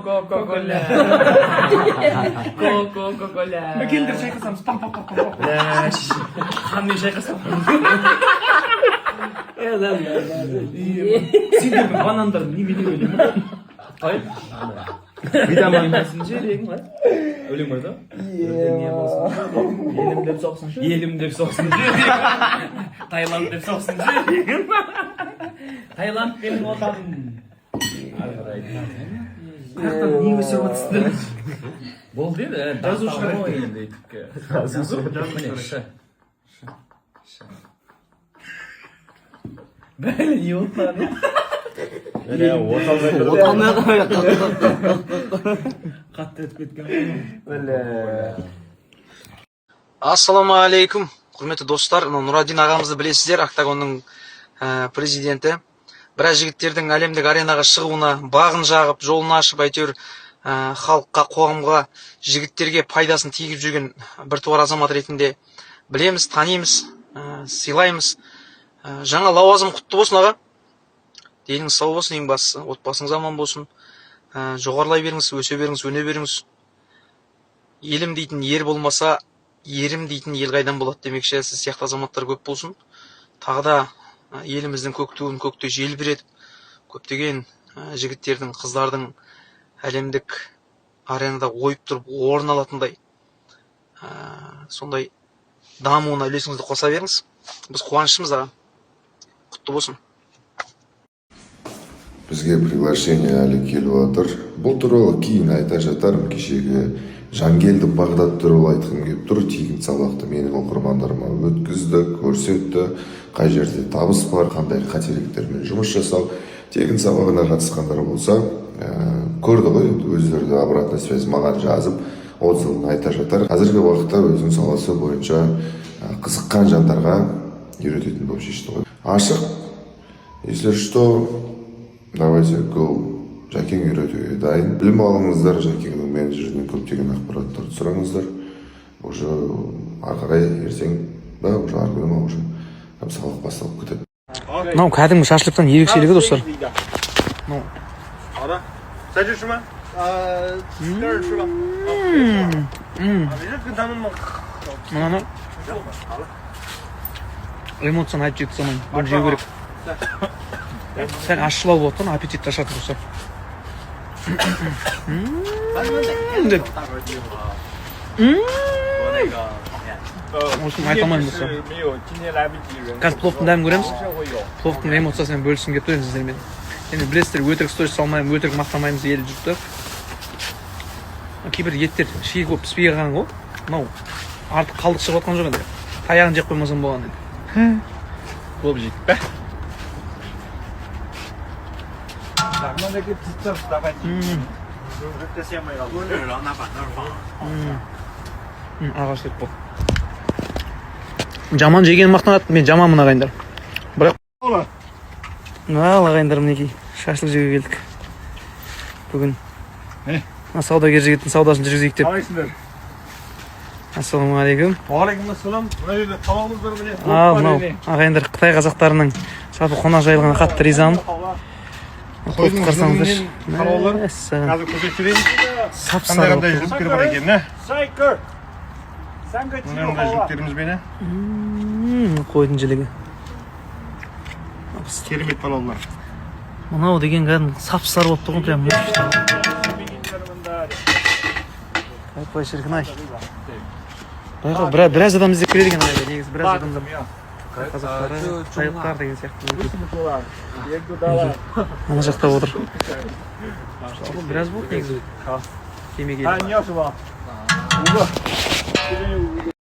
Coca-Cola. Coca-Cola. Келдір шайқасамыз. Қандай шайқасам? Сендердің банандар немене өлең ба? Ай? Витаминдасын жерегің ба? Өлең бар да? Елім деп соқсын жер. Елім деп соқсын жер. Таиланд деп соқсын жер. Таиланд менің отаным. Қаяқтан не өсіріп атсыздар? Болды еді, жазушы ғой енді етіпке. Жазушы. Бәлі не отаны? Оталмай қалай Қатты өтіп кеткен. Ассаламағалейкум, құрметті достар. Нұрадин ағамызды білесіздер, Октагонның президенті. Біраз жігіттердің әлемдік аренаға шығуына бағын жағып, жолын ашып, әйтеуір халыққа, қоғамға, жігіттерге пайдасын тигізіп жүрген бір туар азамат ретінде білеміз, танимыз, сыйлаймыз. Жаңа лауазым құтты болсын аға. Деніңіз сау болсын, ең бастысы, отбасыңыз аман болсын. Жоғарылай беріңіз, өсе беріңіз, өне беріңіз. Елім дейтін ер болмаса, ерім дейтін ел қайдан болады демекші, сіз сияқты азаматтар көп болсын. Тағы да еліміздің көк туын көкте желбіретіп, көптеген жігіттердің, қыздардың әлемдік аренада ойып тұрып орын алатындай сондай дамуына үлесіңізді қоса беріңіз. Біз қуаныштымыз аға. Құтты болсын. Бізге приглашение әлі келіп отыр. Бұл туралы кейін айта жатармын. Кешегі Жангелді Бағдат туралы айтқым келіп тұр. Тегін сабақты менің оқырмандарыма өткізді, көрсетті. Қай жерде табыс бар, қандай қателіктермен жұмыс жасау. Тегін сабағына қатысқандар болса, көрді ғой, өздері обратный связь маған жазып, отзывын айта жатар. Қазіргі уақытта өзінің саласы бойынша қызыққан жандарға үйрететін болып шешті ғой. Ашық, если что, давайте go, Жәкең үйретуге дайын. Білім алыңыздар, Жәкеңнің менеджерінен көптеген ақпараттарды сұраңыздар. Уже арқарай ертең, уже арқылы уже сабақ басталып кетеді. Мынау кәдімгі шашлықтан ерекшелігі достар. Мынаны эмоцияны айтып жеткізе алмаймын. Бұл жеу керек. Сәл ашшылау болады, аппетитті ашады достар. Осыны айта алмаймын достар. Қазір пловтың дәмін көреміз. Пловтың эмоциясымен бөлісім кетті енді сіздермен. Енді білесіздер, өтірік сторис салмаймыз, өтірік мақтамаймыз елі жұртты. Кейбір еттер шие көп піспей қалған ғой. Мынау артық қалдық шығып жатқан жоқ енді. Таяғын жеп қоймасам болған енді. Болып жейді бә. Ағаш деп бол. Жаман жеген мақтанады, мен жаманмын ағайындар. Бірақ ал ағайындар, мінекей шашлық жеуге келдік бүгін. Саудагер жігіттің саудасын жүргізейік деп. Қалайсыңдар? Ассаламағалейкум. Уағалейкумассалам. Мына жерде табағымыз бар міне. Мынау ағайындар Қытай қазақтарының жалпы қонақ жайылғанына қатты ризамын. Қойдың жүзінен қалаулар. Қазір көзек жүрейін. Сап-сары қандай жүзіктер бар екен, не? Мынандай жүзіктеріміз бені. Қойдың жілігі. Керемет балалар. Мынау деген кәдімгі сап-сары болып тұр ғой прям. Қайпай шіркін-ай. Біраз адам іздеп келеді екен айда, негізі біраз адамдар. Қазақтары, қытайлықтар деген сияқты. Ана жақта отыр. Біраз болды негізі. Кеме келді.